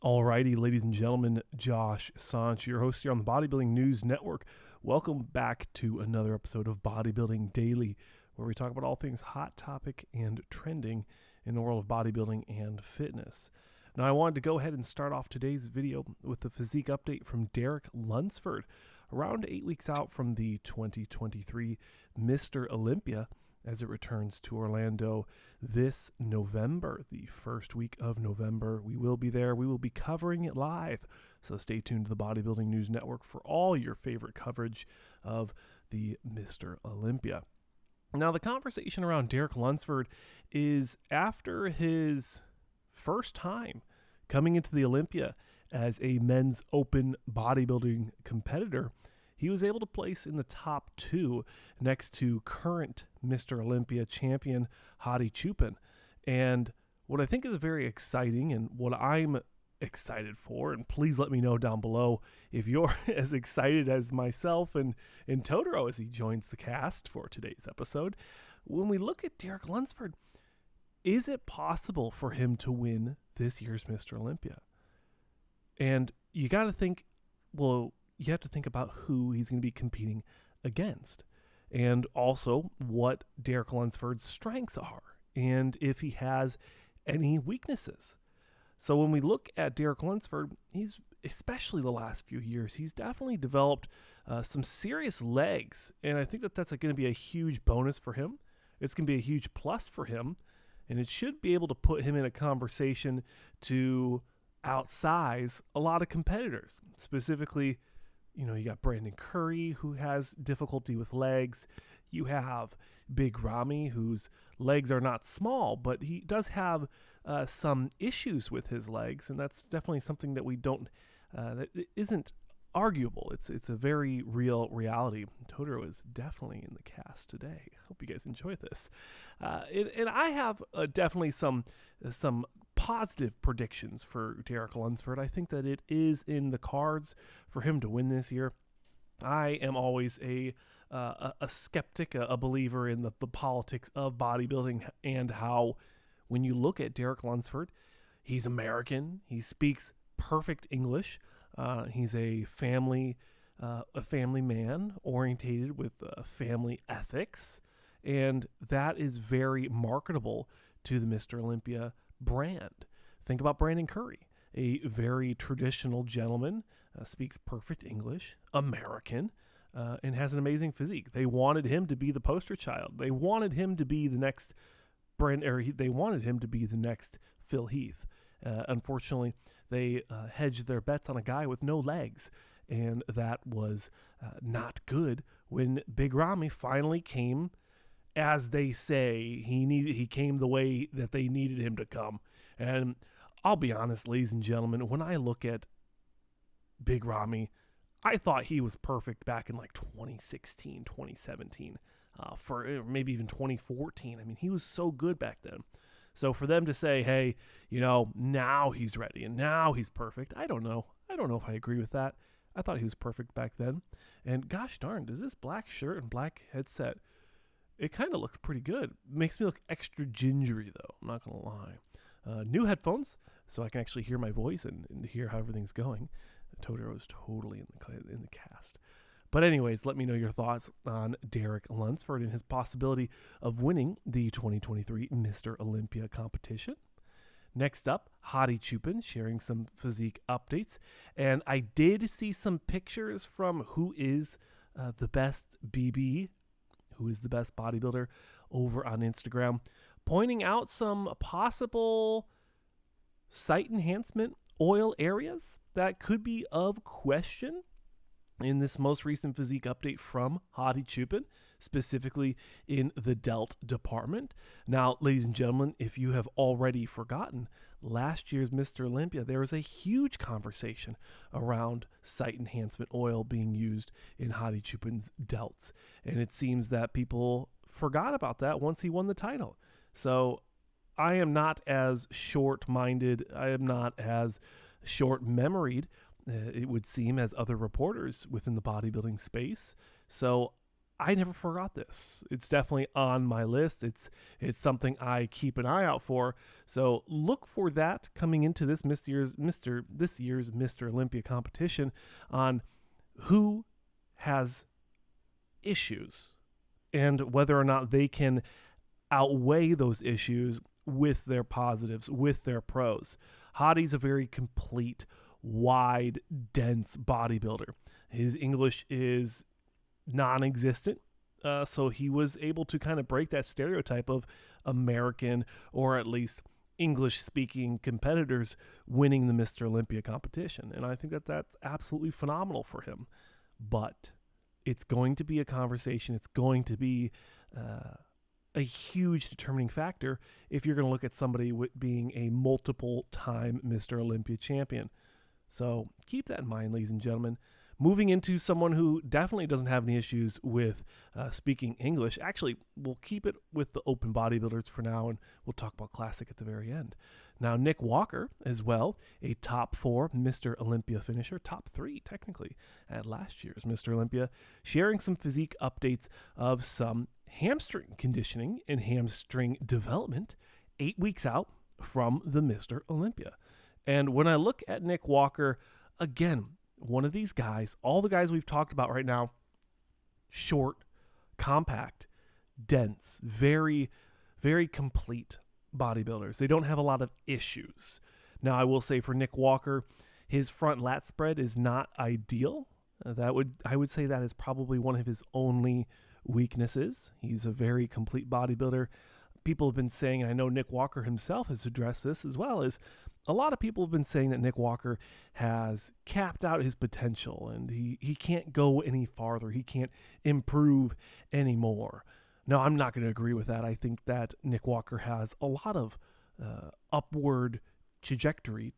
Alrighty, ladies and gentlemen, Josh Sanch, your host here on the Bodybuilding News Network. Welcome back to another episode of Bodybuilding Daily, where we talk about all things hot topic and trending in the world of bodybuilding and fitness. Now, I wanted to go ahead and start off today's video with the physique update from Derek Lunsford, around 8 weeks out from the 2023 Mr. Olympia, as it returns to Orlando this November, the first week of November. We will be there. We will be covering it live. So stay tuned to the Bodybuilding News Network for all your favorite coverage of the Mr. Olympia. Now, the conversation around Derek Lunsford is after his first time coming into the Olympia as a men's open bodybuilding competitor. He was able to place in the top 2 next to current Mr. Olympia champion Hadi Choopan. And what I think is very exciting and what I'm excited for, and please let me know down below if you're as excited as myself and Totoro as he joins the cast for today's episode. When we look at Derek Lunsford, is it possible for him to win this year's Mr. Olympia? And you got to think, well, you have to think about who he's going to be competing against and also what Derek Lunsford's strengths are and if he has any weaknesses. So when we look at Derek Lunsford, he's, especially the last few years, he's definitely developed some serious legs, and I think that that's going to be a huge bonus for him. It's going to be a huge plus for him, and it should be able to put him in a conversation to outsize a lot of competitors. Specifically, you know, you got Brandon Curry, who has difficulty with legs. You have Big Ramy, whose legs are not small, but he does have some issues with his legs, and that's definitely something that we don't, that isn't arguable. It's a very real reality. Totoro is definitely in the cast today. Hope you guys enjoy this. And I have definitely some positive predictions for Derek Lunsford. I think that it is in the cards for him to win this year. I am always a skeptic, a believer in the politics of bodybuilding and how when you look at Derek Lunsford, he's American. He speaks perfect English. He's a family man orientated with family ethics, and that is very marketable to the Mr. Olympia brand. Think about Brandon Curry, a very traditional gentleman, speaks perfect English, American, and has an amazing physique. They wanted him to be the poster child. They wanted him to be the next they wanted him to be the next Phil Heath. Unfortunately, they hedged their bets on a guy with no legs, and that was not good when Big Ramy finally came, as they say, he came the way that they needed him to come. And I'll be honest, ladies and gentlemen, when I look at Big Ramy, I thought he was perfect back in like 2016, 2017, for maybe even 2014. I mean, he was so good back then. So for them to say, hey, you know, now he's ready and now he's perfect, I don't know. I don't know if I agree with that. I thought he was perfect back then. And gosh darn, does this black shirt and black headset, it kind of looks pretty good. Makes me look extra gingery, though. I'm not going to lie. New headphones, so I can actually hear my voice and hear how everything's going. Totoro is totally in the cast. But anyways, let me know your thoughts on Derek Lunsford and his possibility of winning the 2023 Mr. Olympia competition. Next up, Hadi Choopan sharing some physique updates. And I did see some pictures from who is the best BB, who is the best bodybuilder, over on Instagram, pointing out some possible site enhancement oil areas that could be of question in this most recent physique update from Hadi Choopan, specifically in the Delts department. Now, ladies and gentlemen, if you have already forgotten, last year's Mr. Olympia, there was a huge conversation around site enhancement oil being used in Hadi Choopan's Delts. And it seems that people forgot about that once he won the title. So I am not as short-minded, I am not as short-memoried, it would seem, as other reporters within the bodybuilding space. So I never forgot this. It's definitely on my list. It's something I keep an eye out for. So look for that coming into this year's Mr. Olympia competition on who has issues and whether or not they can outweigh those issues with their positives, with their pros. Hadi's a very complete, wide, dense bodybuilder. His English is non-existent, so he was able to kind of break that stereotype of American or at least English-speaking competitors winning the Mr. Olympia competition, and I think that that's absolutely phenomenal for him. But it's going to be a conversation. It's going to be a huge determining factor if you're going to look at somebody being a multiple-time Mr. Olympia champion. So keep that in mind, ladies and gentlemen. Moving into someone who definitely doesn't have any issues with speaking English. Actually, we'll keep it with the open bodybuilders for now, and we'll talk about classic at the very end. Now, Nick Walker as well, a top 4 Mr. Olympia finisher, top 3 technically at last year's Mr. Olympia, sharing some physique updates of some hamstring conditioning and hamstring development 8 weeks out from the Mr. Olympia. And when I look at Nick Walker, again, one of these guys, all the guys we've talked about right now, short, compact, dense, very, very complete bodybuilders. They don't have a lot of issues. Now, I will say for Nick Walker, his front lat spread is not ideal. I would say that is probably one of his only weaknesses. He's a very complete bodybuilder. People have been saying, and I know Nick Walker himself has addressed this as well, is a lot of people have been saying that Nick Walker has capped out his potential and he can't go any farther. He can't improve anymore. No, I'm not going to agree with that. I think that Nick Walker has a lot of upward trajectory.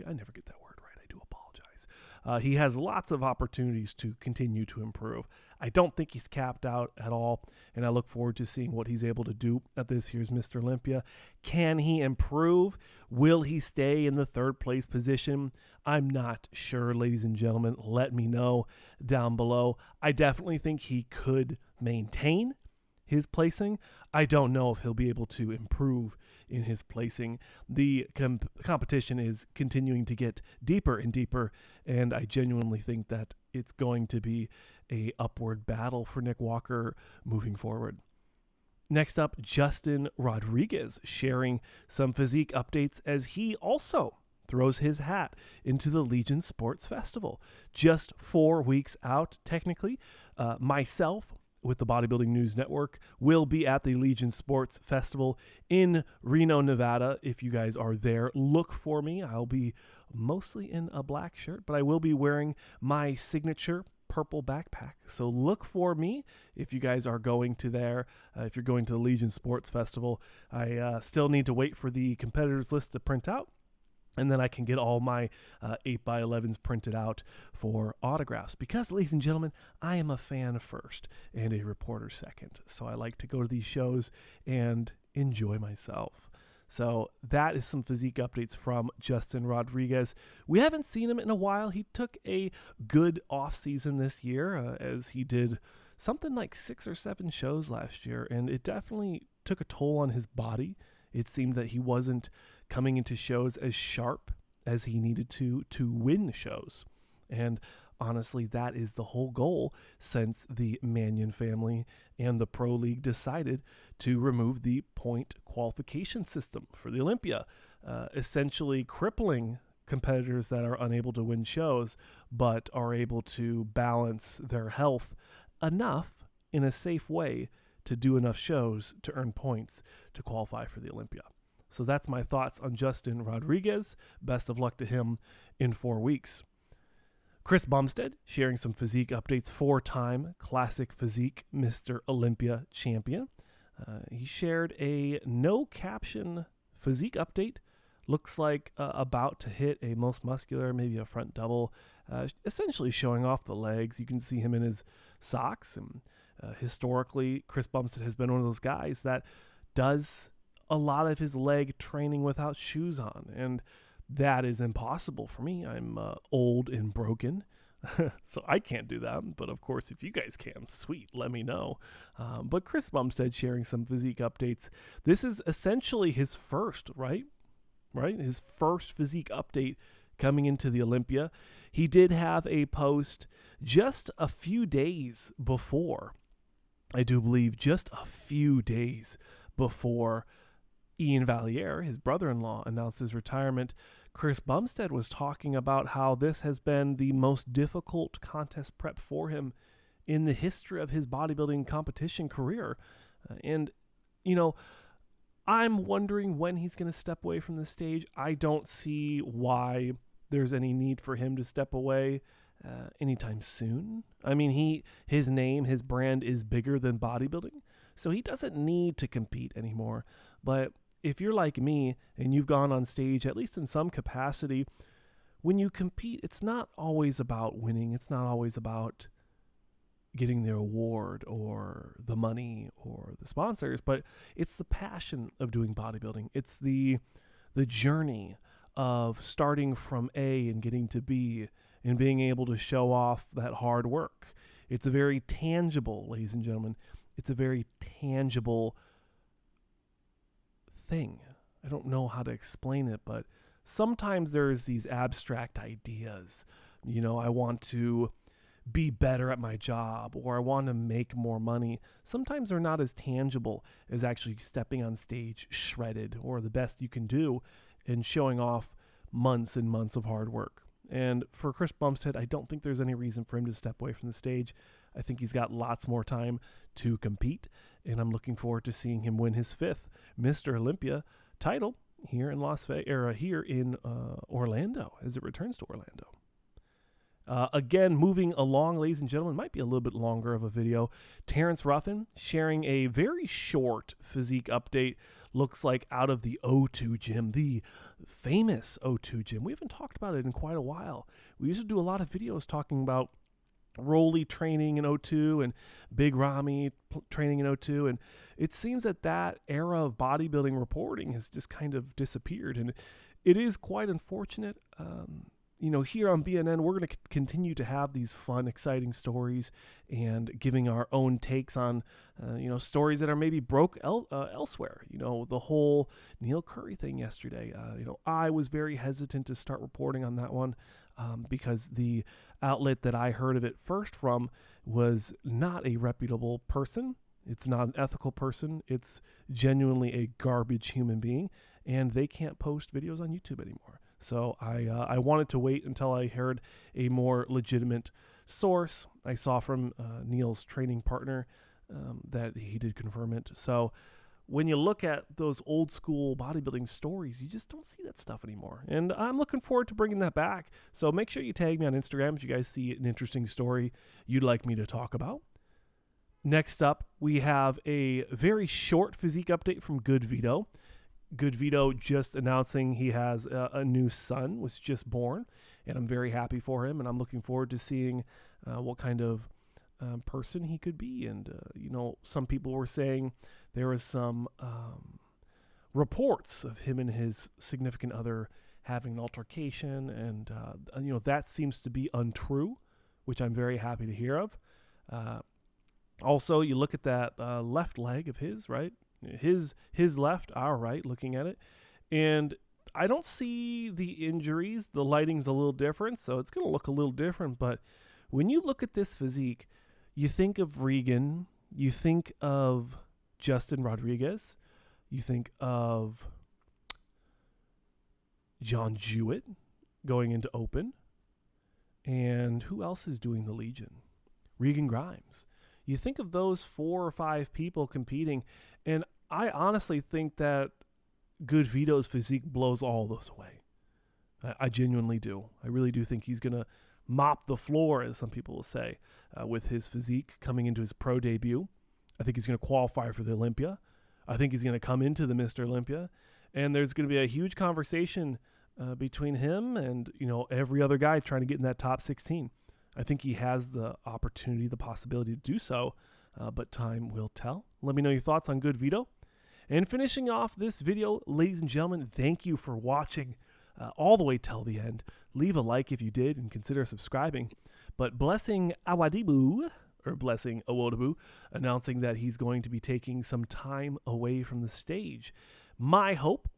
I never get that word right. I do apologize. He has lots of opportunities to continue to improve. I don't think he's capped out at all, and I look forward to seeing what he's able to do at this year's Mr. Olympia. Can he improve? Will he stay in the 3rd place position? I'm not sure, ladies and gentlemen. Let me know down below. I definitely think he could maintain his placing. I don't know if he'll be able to improve in his placing. The competition is continuing to get deeper and deeper, and I genuinely think that it's going to be a upward battle for Nick Walker moving forward. Next up, Justin Rodriguez sharing some physique updates as he also throws his hat into the Legion Sports Festival. Just 4 weeks out, technically. Myself, with the Bodybuilding News Network, will be at the Legion Sports Festival in Reno, Nevada. If you guys are there, look for me. I'll be mostly in a black shirt, but I will be wearing my signature purple backpack. So look for me if you guys are going to there. If you're going to the Legion Sports Festival, I still need to wait for the competitors list to print out, and then I can get all my 8x11s printed out for autographs. Because, ladies and gentlemen, I am a fan first and a reporter second. So I like to go to these shows and enjoy myself. So that is some physique updates from Justin Rodriguez. We haven't seen him in a while. He took a good off season this year, as he did something like 6 or 7 shows last year, and it definitely took a toll on his body. It seemed that he wasn't coming into shows as sharp as he needed to win shows. And honestly, that is the whole goal since the Mannion family and the Pro League decided to remove the point qualification system for the Olympia, essentially crippling competitors that are unable to win shows but are able to balance their health enough in a safe way to do enough shows to earn points to qualify for the Olympia. So that's my thoughts on Justin Rodriguez. Best of luck to him in 4 weeks. Chris Bumstead sharing some physique updates, 4-time classic physique Mr. Olympia champion. He shared a no caption physique update. Looks like about to hit a most muscular, maybe a front double, essentially showing off the legs. You can see him in his socks. And historically, Chris Bumstead has been one of those guys that does a lot of his leg training without shoes on, and that is impossible for me. I'm old and broken. So I can't do that. But of course, if you guys can, sweet, let me know. But Chris Bumstead sharing some physique updates. This is essentially his first, right? His first physique update coming into the Olympia. He did have a post just a few days before, I do believe just a few days before Ian Valliere, his brother-in-law, announced his retirement. Chris Bumstead was talking about how this has been the most difficult contest prep for him in the history of his bodybuilding competition career. And, I'm wondering when he's going to step away from the stage. I don't see why there's any need for him to step away anytime soon. I mean, his name, his brand is bigger than bodybuilding, so he doesn't need to compete anymore. But if you're like me and you've gone on stage, at least in some capacity, when you compete, it's not always about winning. It's not always about getting the award or the money or the sponsors, but it's the passion of doing bodybuilding. It's the journey of starting from A and getting to B and being able to show off that hard work. It's a very tangible, ladies and gentlemen, it's a very tangible thing. I don't know how to explain it, but sometimes there's these abstract ideas. I want to be better at my job, or I want to make more money. Sometimes they're not as tangible as actually stepping on stage shredded, or the best you can do, and showing off months and months of hard work. And for Chris Bumstead, I don't think there's any reason for him to step away from the stage. I think he's got lots more time to compete, and I'm looking forward to seeing him win his 5th Mr. Olympia title here in Orlando, as it returns to Orlando. Again, moving along, ladies and gentlemen, might be a little bit longer of a video. Terrence Ruffin sharing a very short physique update, looks like out of the O2 gym, the famous O2 gym. We haven't talked about it in quite a while. We used to do a lot of videos talking about Rolly training in O2 and Big Ramy training in O2, and it seems that era of bodybuilding reporting has just kind of disappeared, and it is quite unfortunate. Here on BNN, we're going to continue to have these fun, exciting stories and giving our own takes on, stories that are maybe broke elsewhere. The whole Neil Curry thing yesterday. I was very hesitant to start reporting on that one because the outlet that I heard of it first from was not a reputable person. It's not an ethical person. It's genuinely a garbage human being, and they can't post videos on YouTube anymore. So I wanted to wait until I heard a more legitimate source. I saw from Neil's training partner that he did confirm it. So when you look at those old school bodybuilding stories, you just don't see that stuff anymore. And I'm looking forward to bringing that back. So make sure you tag me on Instagram if you guys see an interesting story you'd like me to talk about. Next up, we have a very short physique update from GoodVito. GoodVito just announcing he has a new son, was just born, and I'm very happy for him, and I'm looking forward to seeing what kind of person he could be. And some people were saying there was some reports of him and his significant other having an altercation, and that seems to be untrue, which I'm very happy to hear of. Also, you look at that left leg of his, right? His left, our right, looking at it, and I don't see the injuries. The lighting's a little different, so it's going to look a little different. But when you look at this physique, you think of Regan, you think of Justin Rodriguez, you think of John Jewett going into open, and who else is doing the Legion? Regan Grimes. You think of those 4 or 5 people competing, and I honestly think that GoodVito's physique blows all those away. I genuinely do. I really do think he's going to mop the floor, as some people will say, with his physique coming into his pro debut. I think he's going to qualify for the Olympia. I think he's going to come into the Mr. Olympia, and there's going to be a huge conversation between him and every other guy trying to get in that top 16. I think he has the opportunity, the possibility to do so, but time will tell. Let me know your thoughts on GoodVito. And finishing off this video, ladies and gentlemen, thank you for watching all the way till the end. Leave a like if you did and consider subscribing. But Blessing Awodibu, or Blessing Awodibu, announcing that he's going to be taking some time away from the stage. My hope,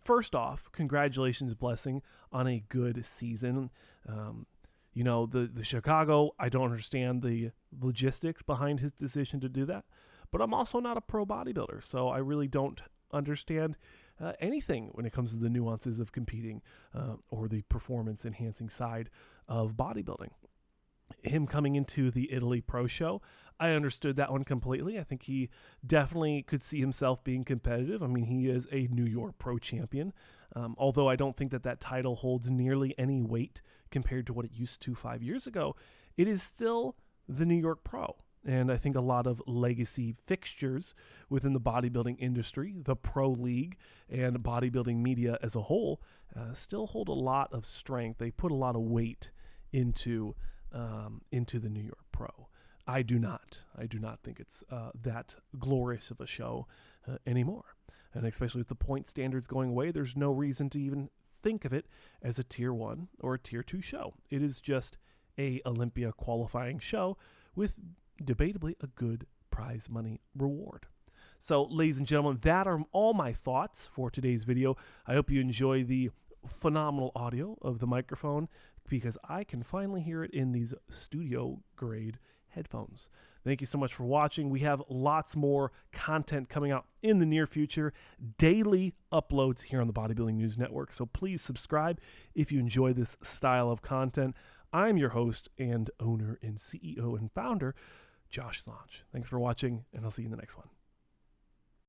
first off, congratulations, Blessing, on a good season. The Chicago, I don't understand the logistics behind his decision to do that, but I'm also not a pro bodybuilder, so I really don't understand anything when it comes to the nuances of competing or the performance enhancing side of bodybuilding. Him coming into the Italy Pro Show, I understood that one completely. I think he definitely could see himself being competitive. I mean, he is a New York Pro champion, although I don't think that title holds nearly any weight compared to what it used to 5 years ago. It is still the New York Pro. And I think a lot of legacy fixtures within the bodybuilding industry, the pro league, and bodybuilding media as a whole still hold a lot of strength. They put a lot of weight into the New York Pro. I do not think it's that glorious of a show anymore. And especially with the point standards going away, there's no reason to even think of it as a tier 1 or a tier 2 show. It is just a Olympia qualifying show with debatably a good prize money reward. So, ladies and gentlemen, that are all my thoughts for today's video. I hope you enjoy the phenomenal audio of the microphone, because I can finally hear it in these studio grade headphones. Thank you so much for watching. We have lots more content coming out in the near future, daily uploads here on the Bodybuilding News Network. So please subscribe if you enjoy this style of content. I'm your host and owner and CEO and founder, Josh Sanch. Thanks for watching, and I'll see you in the next one.